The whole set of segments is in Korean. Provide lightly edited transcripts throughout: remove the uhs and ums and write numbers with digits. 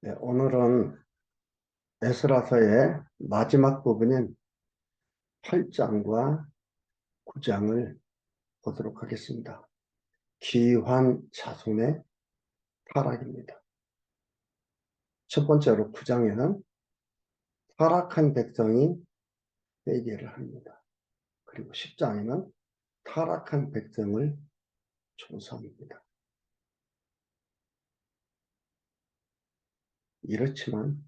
네, 오늘은 에스라서의 마지막 부분인 8장과 9장을 보도록 하겠습니다. 기환 자손의 타락입니다. 첫 번째로 9장에는 타락한 백성이 회개를 합니다. 그리고 10장에는 타락한 백성을 조사합니다. 이렇지만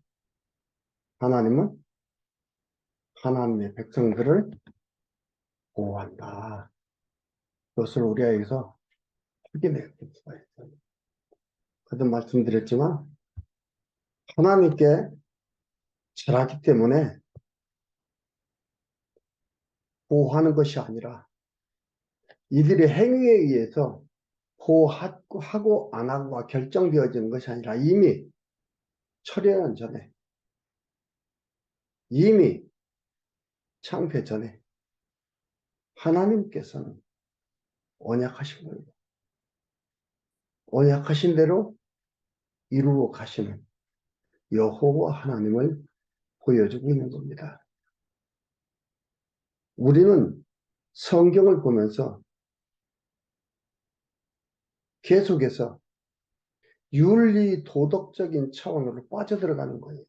하나님은 하나님의 백성들을 보호한다. 그것을 우리에게서 확인해 볼 수가 있어요. 거듭 말씀드렸지만 하나님께 잘하기 때문에 보호하는 것이 아니라 이들의 행위에 의해서 보호하고 안 하고가 결정되어지는 것이 아니라 이미 철회한 전에, 이미 창폐 전에 하나님께서는 언약하신 겁니다. 언약하신 대로 이루어 가시는 여호와 하나님을 보여주고 있는 겁니다. 우리는 성경을 보면서 계속해서 윤리 도덕적인 차원으로 빠져들어가는 거예요.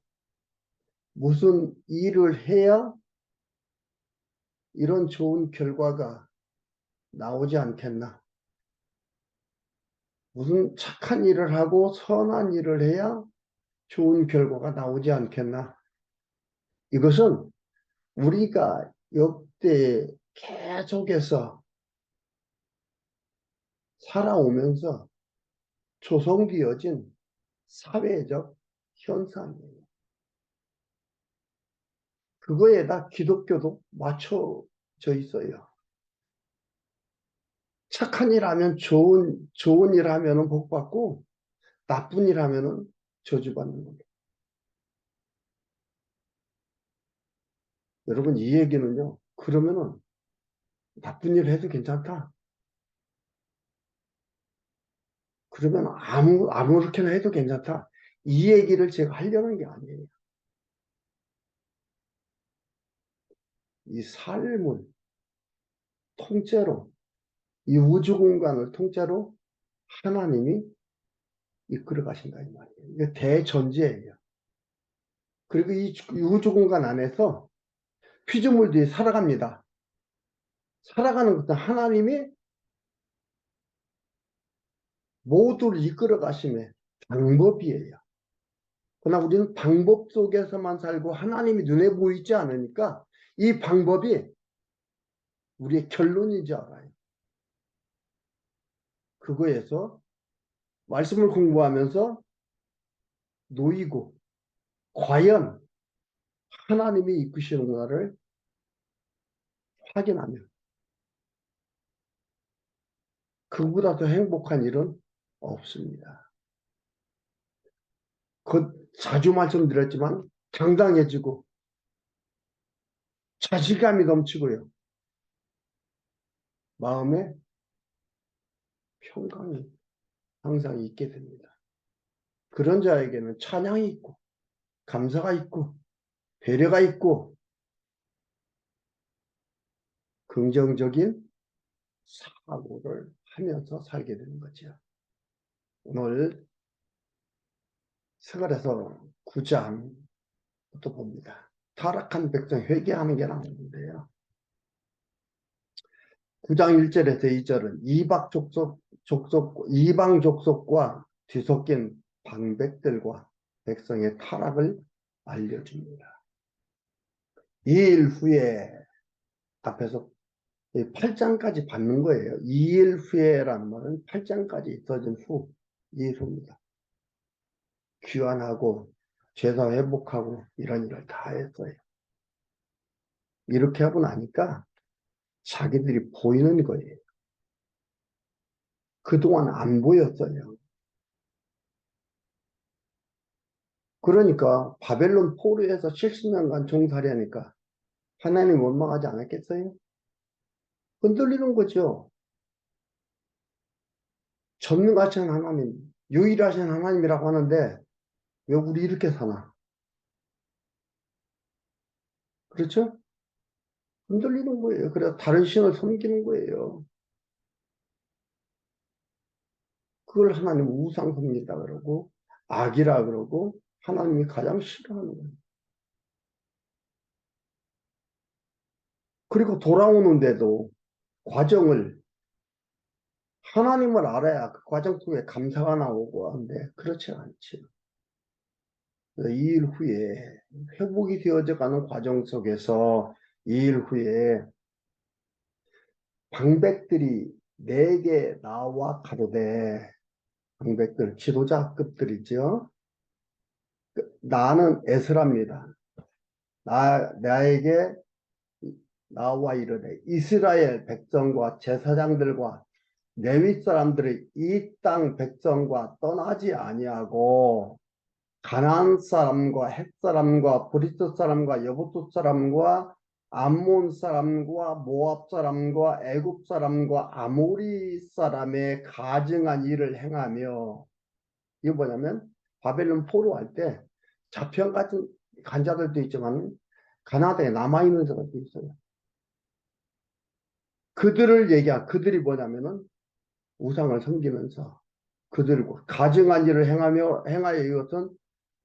무슨 일을 해야 이런 좋은 결과가 나오지 않겠나? 무슨 착한 일을 하고 선한 일을 해야 좋은 결과가 나오지 않겠나? 이것은 우리가 역대 계속해서 살아오면서 조성되어진 사회적 현상이에요. 그거에다 기독교도 맞춰져 있어요. 착한 일 하면 좋은 일 하면은 복 받고 나쁜 일 하면은 저주받는 겁니다. 여러분, 이 얘기는요, 그러면은 나쁜 일 해도 괜찮다. 그러면 아무렇게나 해도 괜찮다. 이 얘기를 제가 하려는 게 아니에요. 이 삶을 통째로, 이 우주 공간을 통째로 하나님이 이끌어 가신다, 이 말이에요. 이게 대전제예요. 그리고 이 우주 공간 안에서 피조물들이 살아갑니다. 살아가는 것은 하나님이 모두를 이끌어 가심의 방법이에요. 그러나 우리는 방법 속에서만 살고 하나님이 눈에 보이지 않으니까 이 방법이 우리의 결론인 줄 알아요. 그거에서 말씀을 공부하면서 놓이고 과연 하나님이 이끄시는가를 확인하면 그보다 더 행복한 일은 없습니다. 자주 말씀드렸지만 당당해지고 자신감이 넘치고요. 마음에 평강이 항상 있게 됩니다. 그런 자에게는 찬양이 있고 감사가 있고 배려가 있고 긍정적인 사고를 하면서 살게 되는 거죠. 오늘 스가랴서 9장부터 봅니다. 타락한 백성 회개하는 게 나오는데요. 9장 1절에서 2절은 이방 족속과 뒤섞인 방백들과 백성의 타락을 알려줍니다. 2일 후에 앞에서 8장까지 받는 거예요. 2일 후에라는 말은 8장까지 있어진 후, 2일 후입니다. 귀환하고 제사 회복하고 이런 일을 다 했어요. 이렇게 하고 나니까 자기들이 보이는 거예요. 그동안 안 보였어요. 그러니까 바벨론 포로에서 70년간 종살이하니까 하나님 원망하지 않았겠어요? 흔들리는 거죠. 전능하신 하나님, 유일하신 하나님이라고 하는데 왜 우리 이렇게 사나? 그렇죠? 흔들리는 거예요. 그래서 다른 신을 섬기는 거예요. 그걸 하나님 우상 섭니다 그러고 악이라 그러고 하나님이 가장 싫어하는 거예요. 그리고 돌아오는데도 과정을 하나님을 알아야 그 과정 속에 감사가 나오고 하는데 그렇지 않죠. 이 일 후에 회복이 되어져 가는 과정 속에서 이 일 후에 방백들이 내게 나와 가로되 방백들 지도자급들이죠. 나는 에스라입니다. 나에게 나와 이르되 이스라엘 백성과 제사장들과 레위 사람들이 이 땅 백성과 떠나지 아니하고 가나안 사람과 헷 사람과 브리스 사람과 여부스 사람과 암몬 사람과 모압 사람과 애굽 사람과 아모리 사람의 가증한 일을 행하며 이거 뭐냐면 바벨론 포로할 때 잡혀간 자들도 있지만 가나다에 남아있는 자들도 있어요. 그들이 뭐냐면은 우상을 섬기면서 그들과 가증한 일을 행하여 이것은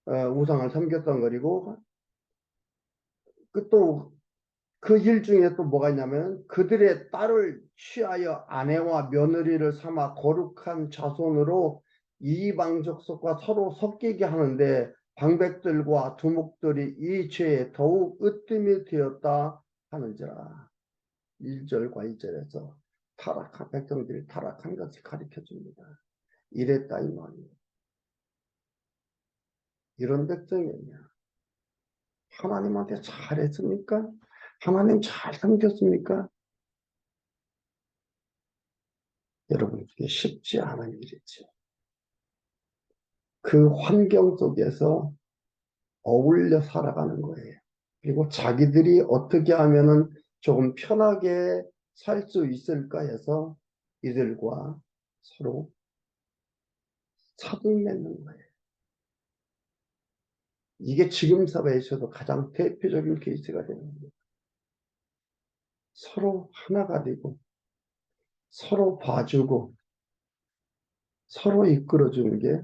우상을 섬겼던 거리고 또 그 일 중에 또 뭐가 있냐면 그들의 딸을 취하여 아내와 며느리를 삼아 거룩한 자손으로 이방 족속과 서로 섞이게 하는데 방백들과 두목들이 이 죄에 더욱 으뜸이 되었다 하는지라. 1절과 2절에서 타락한 백성들이 타락한 것을 가르쳐 줍니다. 이랬다 이 말이에요. 이런 백성이냐? 하나님한테 잘했습니까? 하나님 잘 섬겼습니까? 여러분 그게 쉽지 않은 일이죠. 그 환경 속에서 어울려 살아가는 거예요. 그리고 자기들이 어떻게 하면은 조금 편하게 살 수 있을까 해서 이들과 서로 사돈 맺는 거예요. 이게 지금 사회에서도 가장 대표적인 케이스가 되는 거예요. 서로 하나가 되고 서로 봐주고 서로 이끌어주는 게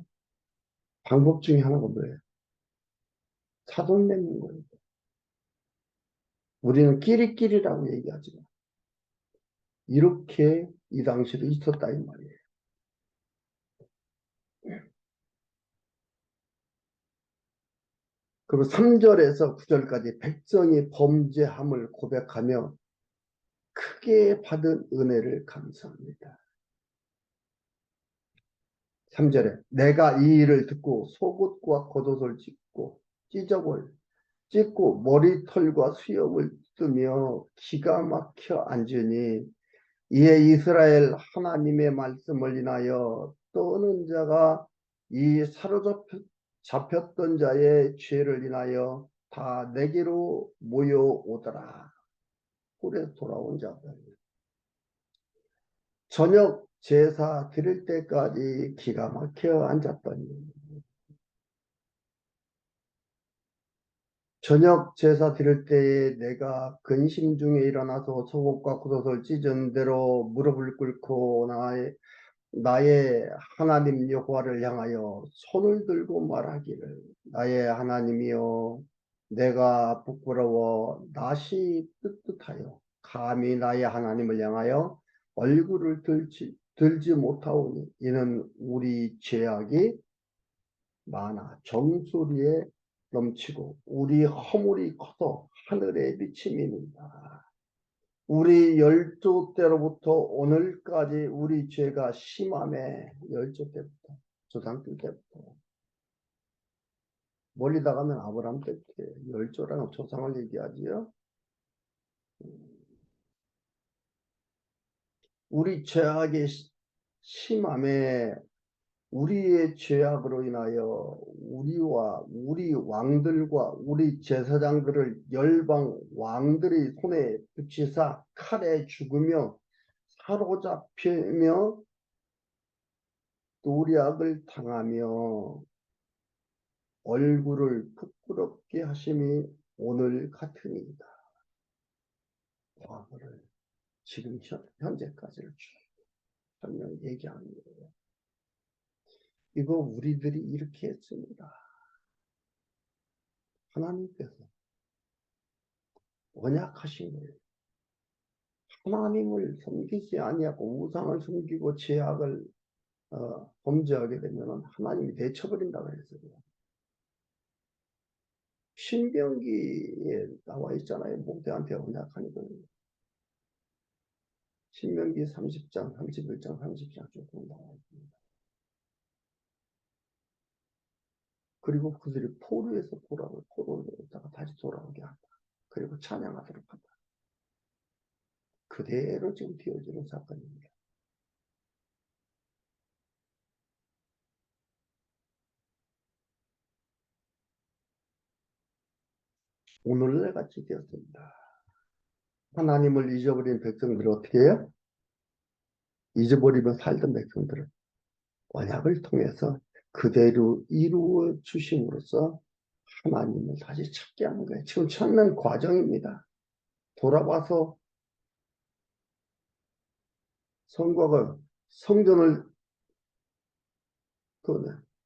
방법 중에 하나가 뭐예요? 사돈 맺는 거예요. 우리는 끼리끼리라고 얘기하지만 이렇게 이 당시도 있었다 이 말이에요. 그리고 3절에서 9절까지 백성이 범죄함을 고백하며 크게 받은 은혜를 감사합니다. 3절에 내가 이 일을 듣고 속옷과 겉옷을 찢고 머리털과 수염을 뜯으며 기가 막혀 앉으니 이에 이스라엘 하나님의 말씀을 인하여 떠는 자가 이 잡혔던 자의 죄를 인하여 다 내게로 모여오더라. 꿀에 돌아온 자들. 저녁 제사 드릴 때까지 기가 막혀 앉았더니 저녁 제사 드릴 때에 내가 근심 중에 일어나서 속옷과 겉옷을 찢은 대로 무릎을 꿇고 나의 하나님 여호와를 향하여 손을 들고 말하기를 나의 하나님이여 내가 부끄러워 낯이 뜨뜻하여 감히 나의 하나님을 향하여 얼굴을 들지 못하오니 이는 우리 죄악이 많아 정수리에 넘치고 우리 허물이 커서 하늘에 비침이니이다. 우리 열조 때로부터 오늘까지 우리 죄가 심함에 열조 때부터 조상들 때부터 멀리 나가면 아브라함 때부터 열조라는 조상을 얘기하지요. 우리 죄악이 심함에 우리의 죄악으로 인하여 우리와 우리 왕들과 우리 제사장들을 열방 왕들의 손에 붙이사 칼에 죽으며 사로잡히며 노략을 당하며 얼굴을 부끄럽게 하심이 오늘 같으니이다. 과거를 지금 현재까지를 쭉 설명 얘기하는 거예요. 이거 우리들이 이렇게 했습니다. 하나님께서 언약하신 거예요. 하나님을 섬기지 아니하고 우상을 섬기고 죄악을 범죄하게 되면 하나님이 내쳐버린다고 했어요. 신명기에 나와 있잖아요. 모세한테 언약하는 거예요. 신명기 30장, 31장, 30장 조금 나와 있습니다. 그리고 그들이 포로에서 포로에다가 다시 돌아오게 한다. 그리고 찬양하도록 한다. 그대로 지금 되어지는 사건입니다. 오늘날 같이 되었습니다. 하나님을 잊어버린 백성들을 어떻게 해요? 잊어버리며 살던 백성들을 언약을 통해서 그대로 이루어 주심으로써 하나님을 다시 찾게 하는 거예요. 지금 찾는 과정입니다. 돌아와서 성곽을 성전을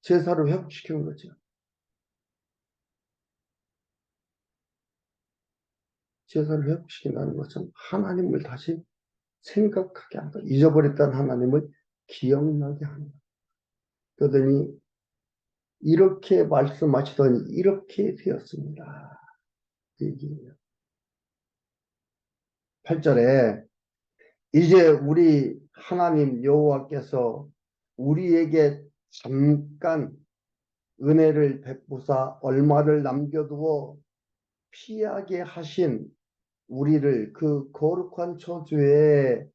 제사를 회복시키는 거죠. 제사를 회복시킨다는 것은 하나님을 다시 생각하게 한다. 잊어버렸던 하나님을 기억나게 한다. 그러더니 이렇게 말씀하시더니 이렇게 되었습니다. 얘기예요. 8절에 이제 우리 하나님 여호와께서 우리에게 잠깐 은혜를 베푸사 얼마를 남겨두어 피하게 하신 우리를 그 거룩한 처소에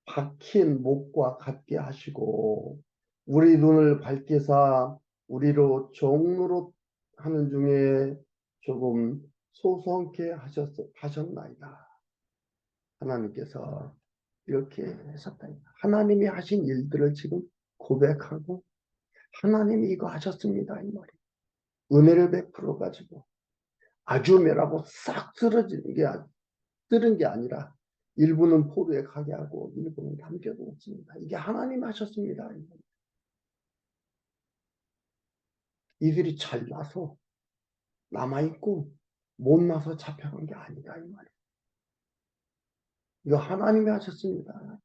박힌 목과 같게 하시고 우리 눈을 밝히사 우리로 종로로 하는 중에 조금 소송케 하셨나이다. 하나님께서 이렇게 하셨다. 하나님이 하신 일들을 지금 고백하고 하나님이 이거 하셨습니다. 이 말이 은혜를 베풀어 가지고 아주 멸하고 싹 쓰는 게 아니라 일부는 포로에 가게 하고 일부는 남겨두었습니다. 이게 하나님 하셨습니다. 이들이 잘나서 남아있고 못나서 잡혀간 게 아니다 이 말이에요. 이거 하나님이 하셨습니다.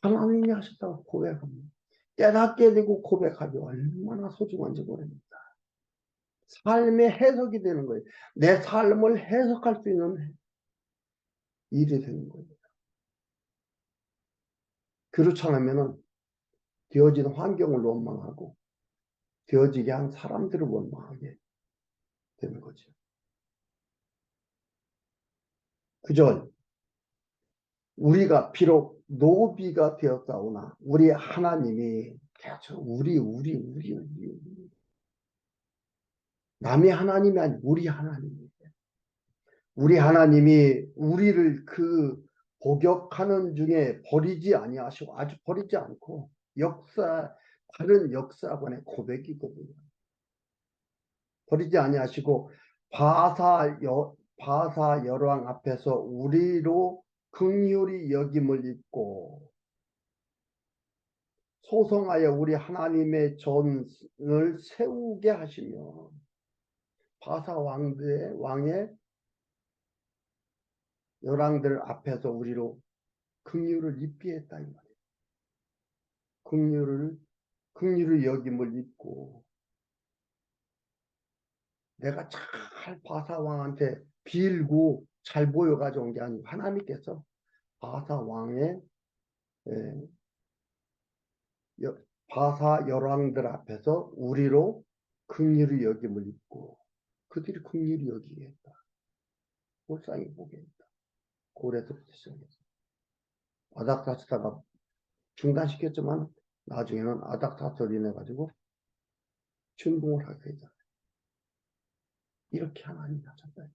하나님이 하셨다고 고백합니다. 깨닫게 되고 고백하기 얼마나 소중한지 모릅니다. 삶의 해석이 되는 거예요. 내 삶을 해석할 수 있는 일이 되는 거예요. 그렇지 않으면 되어진 환경을 원망하고 되어지게 한 사람들을 원망하게 되는 거죠. 9절 우리가 비록 노비가 되었사오나 우리 하나님이 우리 남의 하나님이 아니고 우리 하나님이에요. 우리 하나님이 우리를 그 복역하는 중에 버리지 아니하시고 아주 버리지 않고 다른 역사관의 고백이거든요. 버리지 아니하시고 바사 열왕 앞에서 우리로 긍휼히 여김을 입고 소송하여 우리 하나님의 전을 세우게 하시며 바사 왕의 열왕들 앞에서 우리로 긍휼을 입게 했다 이 말이에요. 긍휼을 여김을 입고 내가 잘 바사 왕한테 빌고 잘 보여가지고 온 게 아니고 하나님께서 바사 왕의 바사 열왕들 앞에서 우리로 긍휼히 여김을 입고 그들이 긍휼히 여기게 했다. 불쌍히 보게 했다. 고래서부터 시작해서 아닥사스다가 중단시켰지만 나중에는 아닥사스로 인해 가지고 준공을 하게 되잖아요. 이렇게 하나님이 하셨다.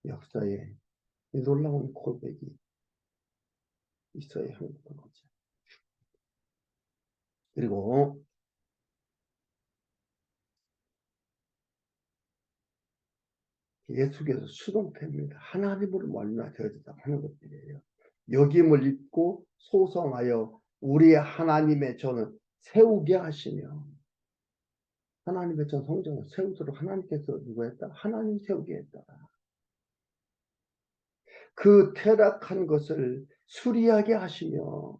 역사에 이 놀라운 고백이 있어야 하는 거죠. 그리고 예수께서 수동태입니다. 하나님으로 말미암아 되어졌다 하는 것들이에요. 여김을 입고 소성하여 우리의 하나님의 전을 세우게 하시며, 하나님의 전 성전을 세우도록 하나님께서 누가 했다? 하나님 세우게 했다. 그 퇴락한 것을 수리하게 하시며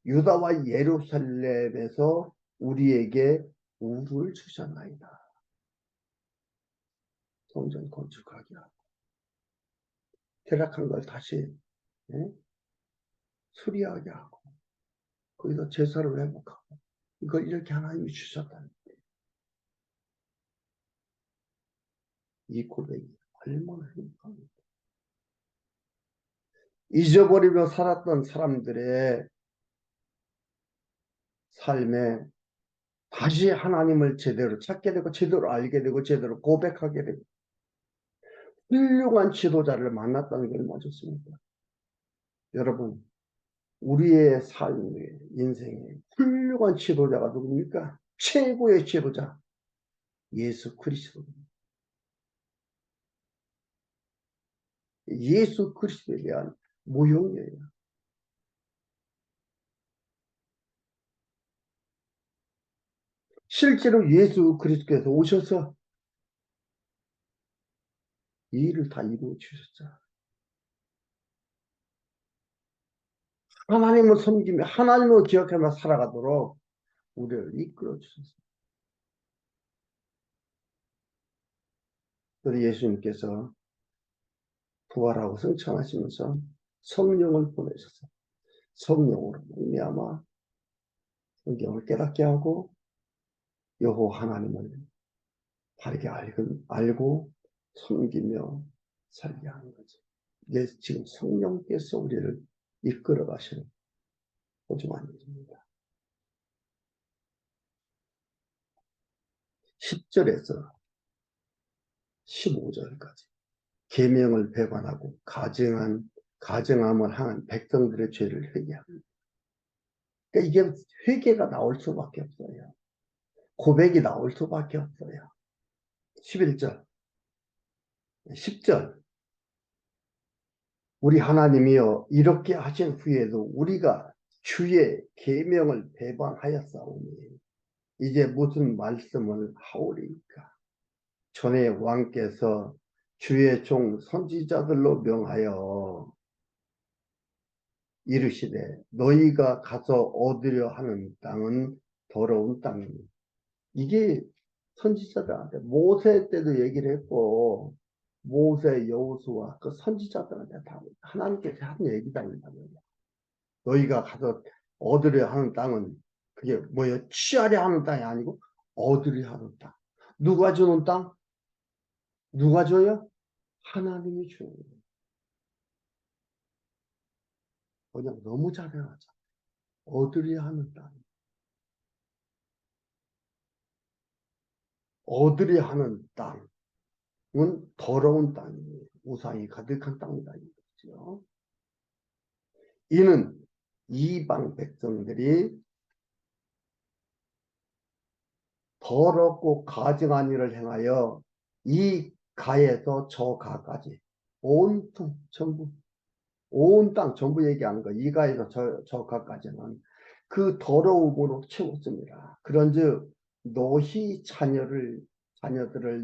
유다와 예루살렘에서 우리에게 우를 주셨나이다. 성전 건축하게 하고 퇴락한 걸 다시 수리하게 하고 거기서 제사를 회복하고 이걸 이렇게 하나님이 주셨다는 이 고백이 얼마나 행복합니까? 잊어버리며 살았던 사람들의 삶에 다시 하나님을 제대로 찾게 되고 제대로 알게 되고 제대로 고백하게 되고 훌륭한 지도자를 만났다는 게 얼마나 좋습니까? 여러분, 우리의 삶의 인생에 훌륭한 지도자가 누굽니까? 최고의 지도자 예수 그리스도입니다. 예수 그리스도에 대한 모형이에요. 실제로 예수 그리스도께서 오셔서 이 일을 다 이루어 주셨죠. 하나님을 섬기며 하나님을 기억하며 살아가도록 우리를 이끌어 주셨어요. 그래서 예수님께서 부활하고 승천하시면서 성령을 보내셔서 성령으로 말미암아 성경을 깨닫게 하고 여호와 하나님을 바르게 알고 섬기며 살게 하는 거죠. 이게 지금 성령께서 우리를 이끌어 가시는 소중한 일입니다. 10절에서 15절까지 계명을 배반하고 가증함을 향한 백성들의 죄를 회개합니다. 그러니까 이게 회개가 나올 수밖에 없어요. 고백이 나올 수밖에 없어요. 11절, 10절 우리 하나님이여 이렇게 하신 후에도 우리가 주의 계명을 배반하였사오니 이제 무슨 말씀을 하오리까? 전에 왕께서 주의 종 선지자들로 명하여 이르시되 너희가 가서 얻으려 하는 땅은 더러운 땅이니 이게 선지자들한테 모세 때도 얘기를 했고 모세 여호수아 그 선지자들한테 다 하나님께서 한 얘기다. 너희가 가서 얻으려 하는 땅은 그게 뭐예요? 취하려 하는 땅이 아니고 얻으려 하는 땅. 누가 주는 땅? 누가 줘요? 하나님이 주는 거예요. 그냥 너무 잘해놨죠. 얻으려 하는 땅. 얻으려 하는 땅은 더러운 땅이에요. 우상이 가득한 땅이다. 이거죠. 이는 이방 백성들이 더럽고 가증한 일을 행하여 이 가에서 저 가까지 온통 전부 온 땅 전부 얘기하는 거 이 가에서 저 가까지는 그 더러움으로 채웠습니다. 그런즉 너희 자녀들을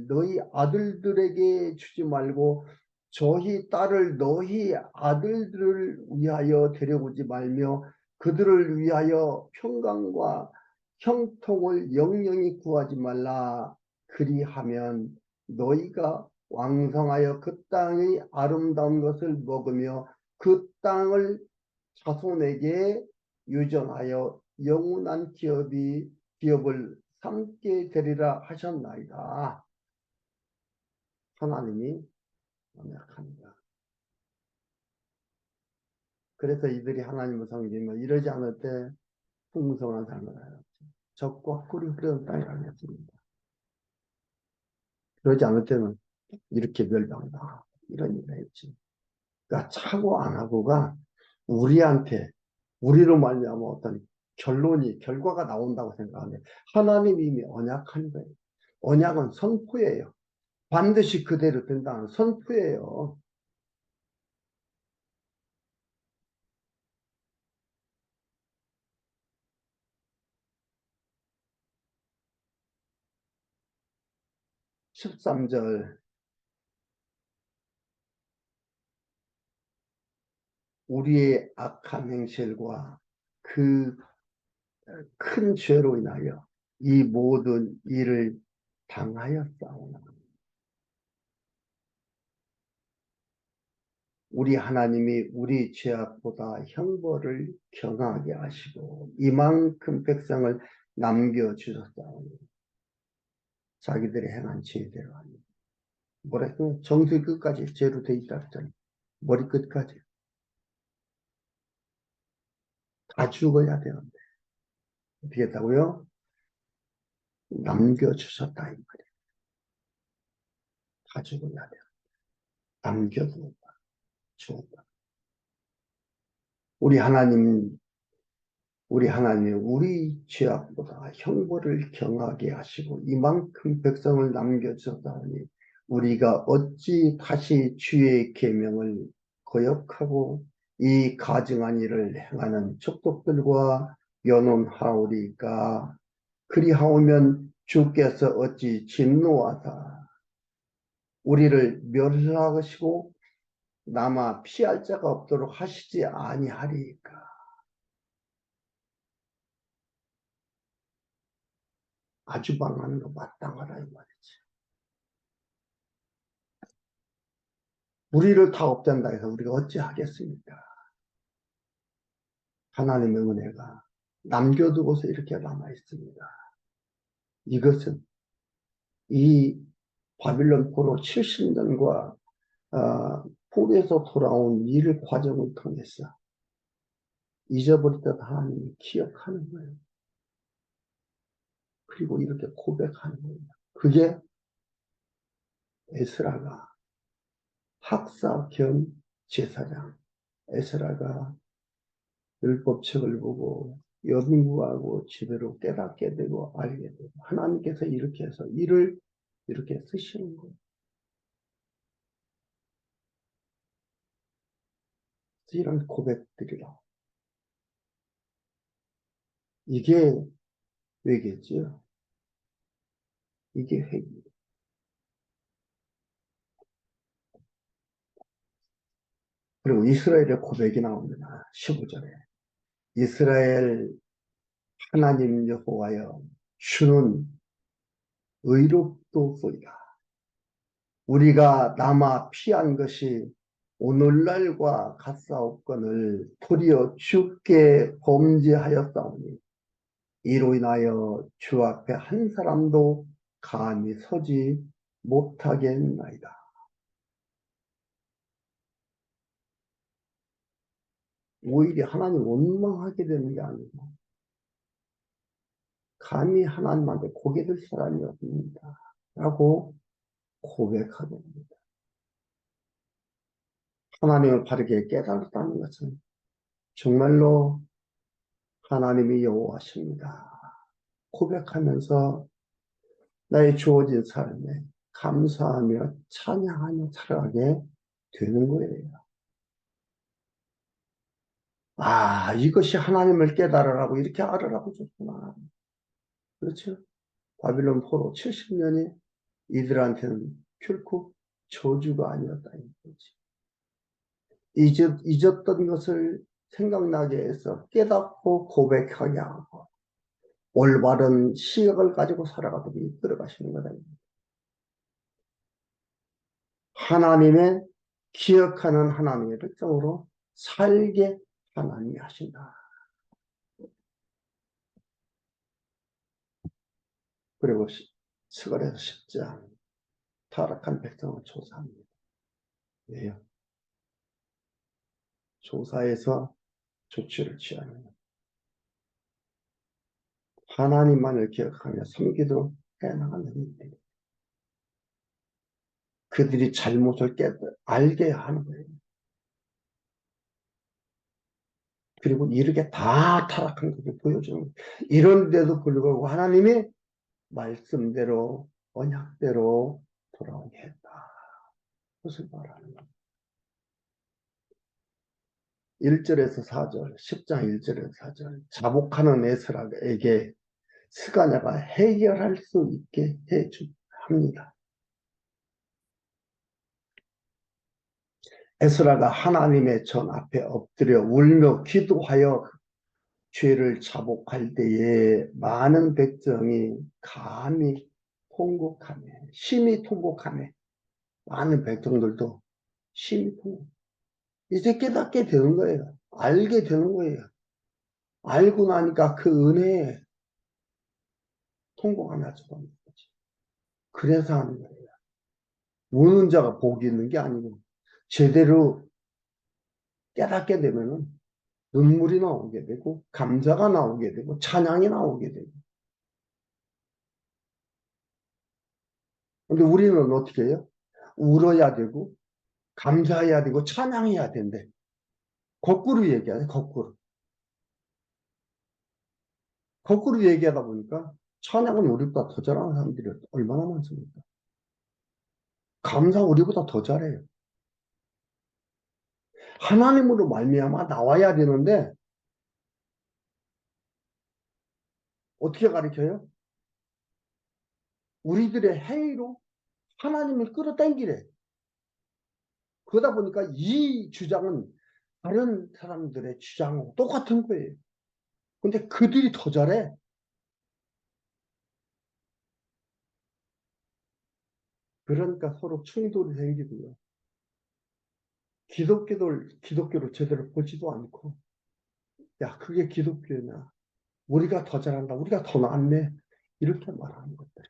너희 아들들에게 주지 말고 저희 딸을 너희 아들들을 위하여 데려오지 말며 그들을 위하여 평강과 형통을 영영히 구하지 말라. 그리하면 너희가 왕성하여 그 땅의 아름다운 것을 먹으며 그 땅을 자손에게 유전하여 영원한 기업을 삼게 되리라 하셨나이다. 하나님이 언약합니다. 그래서 이들이 하나님을 섬기며 이러지 않을 때 풍성한 삶을 하였죠. 적과 꿀이 흐르는 땅이라고 했습니다. 그러지 않을 때는 이렇게 멸망다 이런 일을 했지. 그러니까 차고 안 하고가 우리한테 우리로 말미암아 어떤 결과가 나온다고 생각하는데 하나님이 이미 언약한 거예요. 언약은 선포예요. 반드시 그대로 된다는 선포예요. 13절 우리의 악한 행실과 그 큰 죄로 인하여 이 모든 일을 당하였사오나 우리 하나님이 우리 죄악보다 형벌을 경하게 하시고 이만큼 백성을 남겨주셨사오니 자기들이 행한 죄대로 하니 뭐랬어요? 정수의 끝까지 죄로 돼 있다 했잖아요. 머리 끝까지 다 죽어야 되는데 어떻게 했다고요? 남겨주셨다 이 말이에요. 다 죽어야 돼요. 남겨두었다. 죽었다. 우리 하나님 우리 죄악보다 형벌을 경하게 하시고 이만큼 백성을 남겨주셨다니 우리가 어찌 다시 주의 계명을 거역하고 이 가증한 일을 행하는 족속들과 연혼하오리까. 그리하오면 주께서 어찌 진노하사 우리를 멸하시고 남아 피할 자가 없도록 하시지 아니하리까. 아주 방하는 거 마땅하다 이 말이지. 우리를 다 없앤다 해서 우리가 어찌 하겠습니까? 하나님의 은혜가 남겨두고서 이렇게 남아 있습니다. 이것은 이 바빌론 포로 70년과 포로에서 돌아온 일 과정을 통해서 잊어버렸던 하나님이 기억하는 거예요. 그리고 이렇게 고백하는 거예요. 그게 에스라가 학사 겸 제사장 에스라가 율법책을 보고 연구하고 제대로 깨닫게 되고 알게 되고 하나님께서 이렇게 해서 일을 이렇게 쓰시는 거예요. 이런 고백들이라. 이게 회개지요. 이게 회개. 그리고 이스라엘의 고백이 나옵니다. 15절에. 이스라엘 하나님 여호와여 주는 의롭도소이다. 우리가 남아 피한 것이 오늘날과 같사옵건을 도리어 주께 범죄하였사오니 이로 인하여 주 앞에 한 사람도 감히 서지 못하겠나이다. 오히려 하나님 원망하게 되는 게 아니고 감히 하나님한테 고개 들 사람이 없습니다. 라고 고백하게 됩니다. 하나님을 바르게 깨달았다는 것은 정말로 하나님이 여호와십니다. 고백하면서 나의 주어진 삶에 감사하며 찬양하며 살아가게 되는 거예요. 아, 이것이 하나님을 깨달으라고 이렇게 알으라고 줬구나. 그렇죠? 바빌론 포로 70년이 이들한테는 결코 저주가 아니었다. 잊었던 것을 생각나게 해서 깨닫고 고백하게 하고 올바른 시각을 가지고 살아가도록 이끌어 가시는 거다. 하나님의 기억하는 하나님의 백성으로 살게 하나님이 하신다. 그리고 스가랴서 10장 타락한 백성을 조사합니다. 왜요? 조사해서 조치를 취하는 하나님만을 기억하며 섬기도록 해나가는 일들. 그들이 잘못을 알게 하는 거예요. 그리고 이렇게 다 타락한 것을 보여주는 거예요. 이런데도 불구하고 하나님이 말씀대로 언약대로 돌아오게 했다. 그것을 말하는 거예요. 1절에서 4절, 10장 1절에서 4절. 자복하는 에스라에게 스가냐가 해결할 수 있게 합니다. 에스라가 하나님의 전 앞에 엎드려 울며 기도하여 죄를 자복할 때에 많은 백성이 감히 통곡하네. 심히 통곡하네. 많은 백성들도 심히 통곡. 이제 깨닫게 되는 거예요. 알게 되는 거예요. 알고 나니까 그 은혜에 통곡 안 할 수가 없는 거지. 그래서 하는 거예요. 우는 자가 복이 있는 게 아니고 제대로 깨닫게 되면은 눈물이 나오게 되고 감사가 나오게 되고 찬양이 나오게 되고. 근데 우리는 어떻게 해요? 울어야 되고 감사해야 되고 찬양해야 된대. 거꾸로 얘기하네. 거꾸로 얘기하다 보니까 찬양은 우리보다 더 잘하는 사람들이 얼마나 많습니까? 감사 우리보다 더 잘해요. 하나님으로 말미암아 나와야 되는데 어떻게 가르쳐요? 우리들의 행위로 하나님을 끌어당기래. 그러다 보니까 이 주장은 다른 사람들의 주장하고 똑같은 거예요. 근데 그들이 더 잘해. 그러니까 서로 충돌이 생기고요. 기독교를 제대로 보지도 않고, 야, 그게 기독교냐. 우리가 더 잘한다. 우리가 더 낫네. 이렇게 말하는 것들.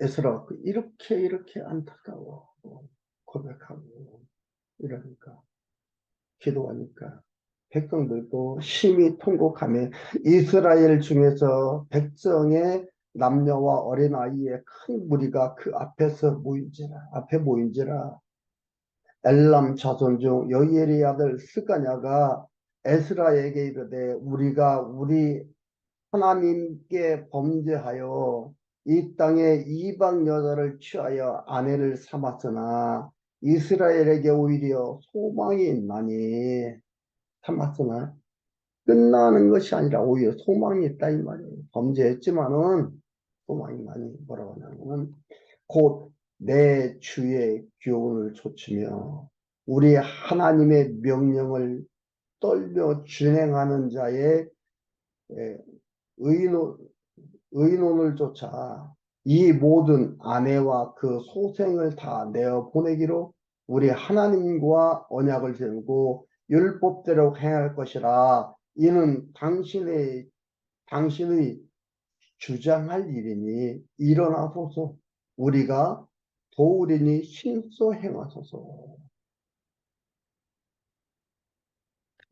에스라 이렇게 안타까워 고백하고 이러니까 기도하니까 백성들도 심히 통곡하며 이스라엘 중에서 백성의 남녀와 어린아이의 큰 무리가 그 앞에 모인지라 엘람 자손 중 여이엘의 아들 스가냐가 에스라에게 이르되 우리가 우리 하나님께 범죄하여 이 땅에 이방 여자를 취하여 아내를 삼았으나 이스라엘에게 오히려 소망이 있나니 삼았으나 끝나는 것이 아니라 오히려 소망이 있다 이 말이에요. 범죄했지만은 소망이 있나니 뭐라고 하냐면 곧 내 주의 교훈을 좇으며 우리 하나님의 명령을 떨며 준행하는 자의 의논, 의논을 쫓아 이 모든 아내와 그 소생을 다 내어 보내기로 우리 하나님과 언약을 세우고 율법대로 행할 것이라. 이는 당신의 주장할 일이니 일어나소서. 우리가 도우리니 신소 행하소서.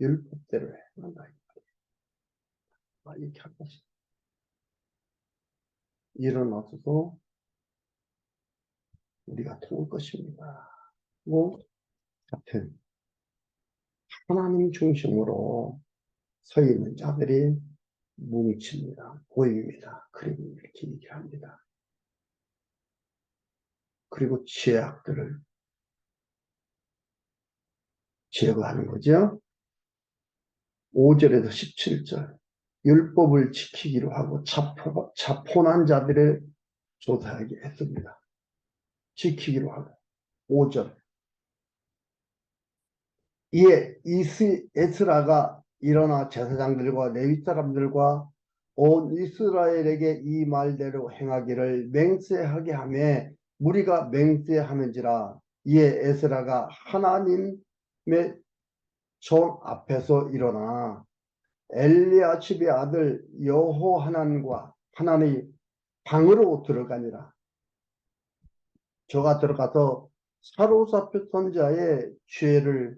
율법대로 행한다. 이렇게 할 것이다. 일어나소서. 우리가 도울 것입니다. 뭐 같은 하나님 중심으로 서 있는 자들이 뭉칩니다. 보입니다. 그리고 이렇게 얘기합니다. 그리고 죄악들을 제거하는 거죠. 5절에서 17절 율법을 지키기로 하고 자포난 자들을 조사하게 했습니다. 지키기로 하고 5절 이에 에스라가 일어나 제사장들과 레위 사람들과 온 이스라엘에게 이 말대로 행하기를 맹세하게 하며 무리가 맹세하는지라. 이에 에스라가 하나님의 전 앞에서 일어나 엘리야십의 아들 여호하난과 하나님의 방으로 들어가니라. 저가 들어가서 사로잡혔 선자의 죄를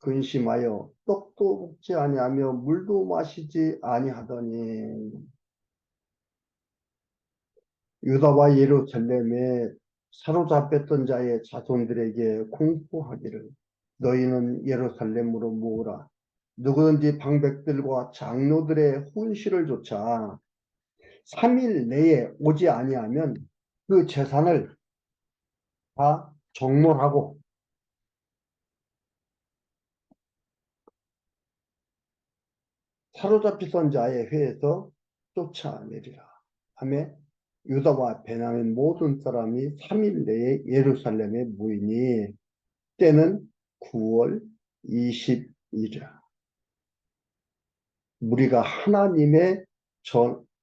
근심하여 떡도 먹지 아니하며 물도 마시지 아니하더니 유다와 예루살렘에 사로잡혔던 자의 자손들에게 공포하기를 너희는 예루살렘으로 모으라. 누구든지 방백들과 장로들의 훈시를 조차 3일 내에 오지 아니하면 그 재산을 다 정몰하고 사로잡히던 자의 회에서 쫓아내리라 하며 유다와 베냐민 모든 사람이 3일 내에 예루살렘에 모이니 때는 9월 20일이라. 우리가 하나님의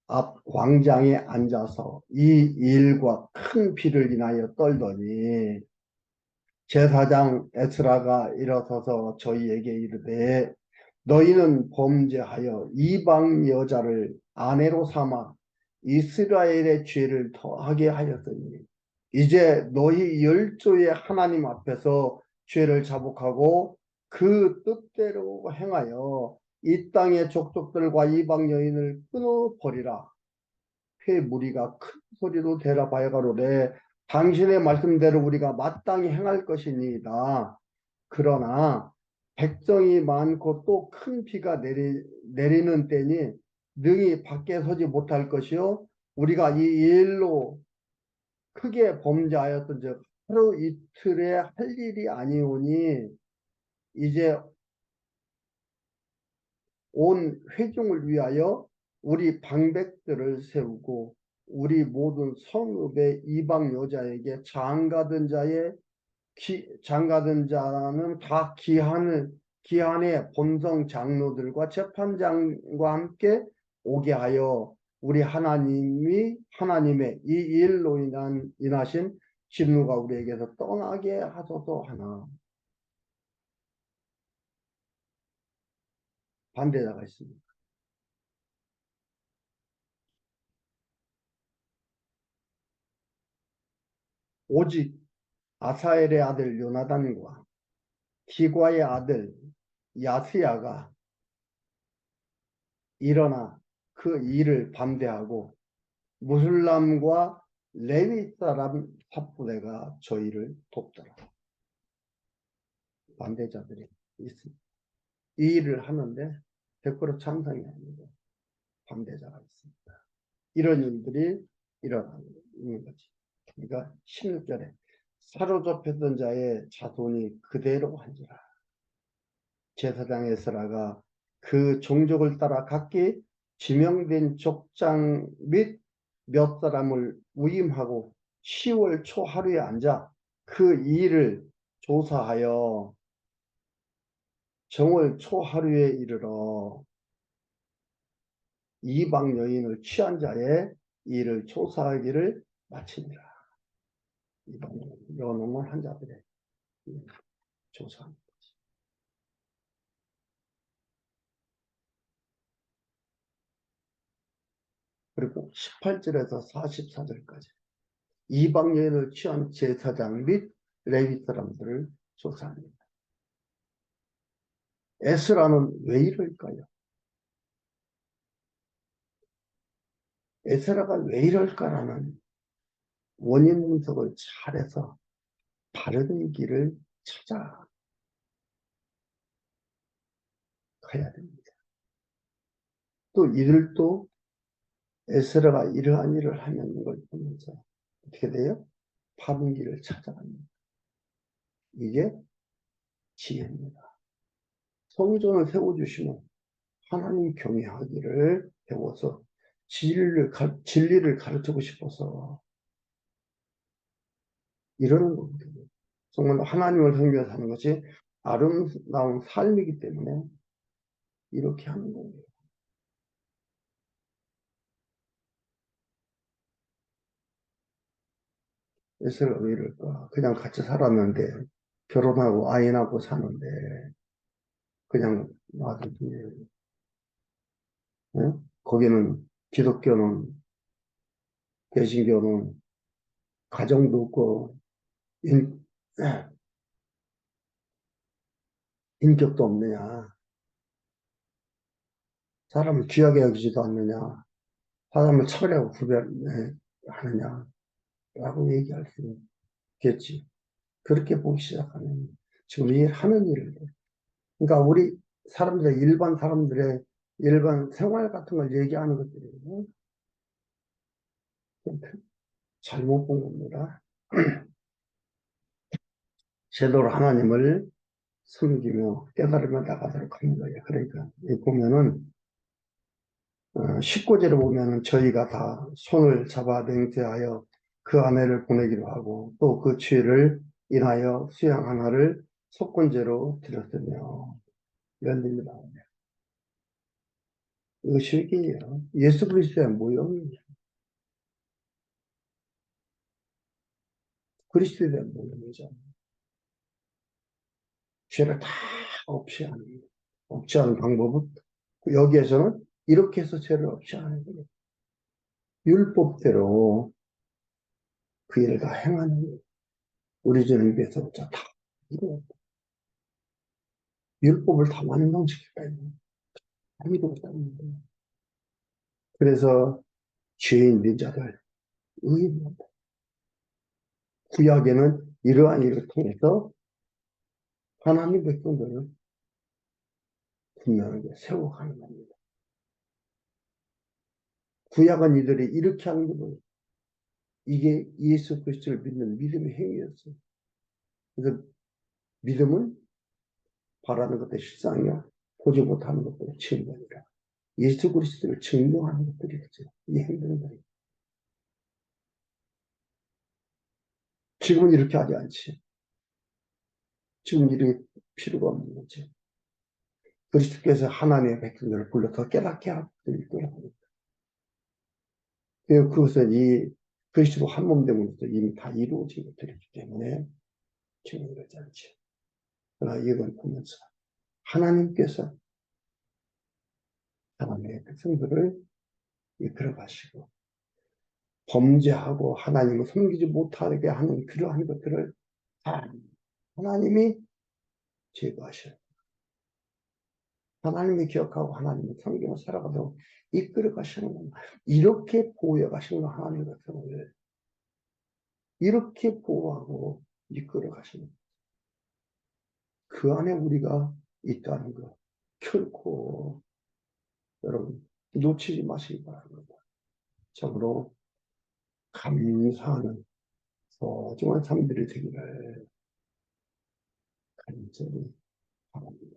앞 광장에 앉아서 이 일과 큰 비를 인하여 떨더니 제사장 에스라가 일어서서 저희에게 이르되 너희는 범죄하여 이방 여자를 아내로 삼아 이스라엘의 죄를 더하게 하였으니 이제 너희 열조의 하나님 앞에서 죄를 자복하고 그 뜻대로 행하여 이 땅의 족속들과 이방 여인을 끊어버리라. 회 무리가 큰 소리로 대답하여 가로되 당신의 말씀대로 우리가 마땅히 행할 것이니이다. 그러나 백성이 많고 또 큰 비가 내리는 때니 능히 밖에 서지 못할 것이요 우리가 이 일로 크게 범죄하였던즉 하루 이틀에 할 일이 아니오니 이제 온 회중을 위하여 우리 방백들을 세우고 우리 모든 성읍의 이방 여자에게 장가든 자는 다 기한의 본성 장로들과 재판장과 함께 오게 하여 우리 하나님의 이 일로 인하신 진노가 우리에게서 떠나게 하소서 하나. 반대자가 있습니다. 오직 아사엘의 아들 요나단과 기과의 아들 야스야가 일어나 그 일을 반대하고 무슬람과 레위 사람 삽부대가 저희를 돕더라. 반대자들이 있습니다. 이 일을 하는데 100% 찬성이 아니고 반대자가 있습니다. 이런 일들이 일어나는 거지. 그러니까 16절에 사로잡혔던 자의 자손이 그대로 한지라. 제사장 에스라가 그 종족을 따라 각기 지명된 족장 및 몇 사람을 위임하고 10월 초 하루에 앉아 그 일을 조사하여 정월 초 하루에 이르러 이방 여인을 취한 자의 일을 조사하기를 마치니라. 이방 여놈을 한 자들의 조사합니다. 그리고 18절에서 44절까지 이방 여인을 취한 제사장 및 레위 사람들을 조사합니다. 에스라는 왜 이럴까요? 에스라가 왜 이럴까라는 원인 분석을 잘해서 바른 길을 찾아가야 됩니다. 또 이들도 에스라가 이러한 일을 하는 걸 보면서 어떻게 돼요? 바른 길을 찾아갑니다. 이게 지혜입니다. 성전을 세워주시면 하나님 경외하기를 배워서 진리를 가르치고 싶어서 이러는 겁니다. 정말 하나님을 섬겨 사는 것이 아름다운 삶이기 때문에 이렇게 하는 거예요. 에스라가 왜 이럴까? 그냥 같이 살았는데 결혼하고 아이 낳고 사는데 그냥 놔두지. 응? 거기는 기독교는 개신교는 가정도 없고 인, 인격도 없느냐? 사람을 귀하게 여기지도 않느냐? 사람을 차별하고 구별하느냐? 라고 얘기할 수 있는. 겠지. 그렇게 보기 시작하면 지금 이 하는 일을, 그러니까 우리 사람들의 일반 사람들의 일반 생활 같은 걸 얘기하는 것들이에요. 잘못 본 겁니다. 제대로 하나님을 섬기며 깨달으며 나가도록 하는 거예요. 그러니까 여기 보면은 19절에 보면은 저희가 다 손을 잡아 맹세하여 그 아내를 보내기로 하고 또 그 죄를 인하여 수양 하나를 속건제로 드렸으며 이런 일이 나오네요. 이거 실기예요. 예수 그리스도의 모형이에요. 그리스도에 대한 모형이죠. 죄를 다 없이 하는 방법은 여기에서는 이렇게 해서 죄를 없이 하는 거예요. 율법대로 그 일을 다 행하는 거예요. 우리 주님께서부터 다 이루었다. 율법을 다 완성시켰다는 다 이루었다는 거예요. 그래서 죄인 된 자들 의인입니다. 구약에는 이러한 일을 통해서 하나님 백성들을 분명하게 세워가는 겁니다. 구약은 이들이 이렇게 하는 거예요. 이게 예수 그리스도를 믿는 믿음의 행위였어요. 그래서 믿음은 바라는 것들이 실상이야 보지 못하는 것들이 증거니라. 예수 그리스도를 증명하는 것들이었어요. 이 행동들이. 지금은 이렇게 하지 않지. 지금 이렇게 필요가 없는 거지. 그리스도께서 하나님의 백성들을 불러서 깨닫게 하고 있더라고요. 그것은 이 그리스도 한 몸 됨으로써 이미 다 이루어진 것들이기 때문에 지금 그러지 않지. 그러나 이걸 보면서 하나님께서 하나님의 백성들을 이끌어 가시고 범죄하고 하나님을 섬기지 못하게 하는 그러한 것들을 다 하나님이 제거하셔요. 하나님이 기억하고 하나님을 섬기며 살아가도록 이끌어 가시는 겁니다. 이렇게 보호해 가시는 하나님의 백성을 이렇게 보호하고 이끌어 가시는 그 안에 우리가 있다는 것 결코 여러분 놓치지 마시기 바랍니다. 참으로 감사하는 소중한 삶들이 되기를 간절히 바랍니다.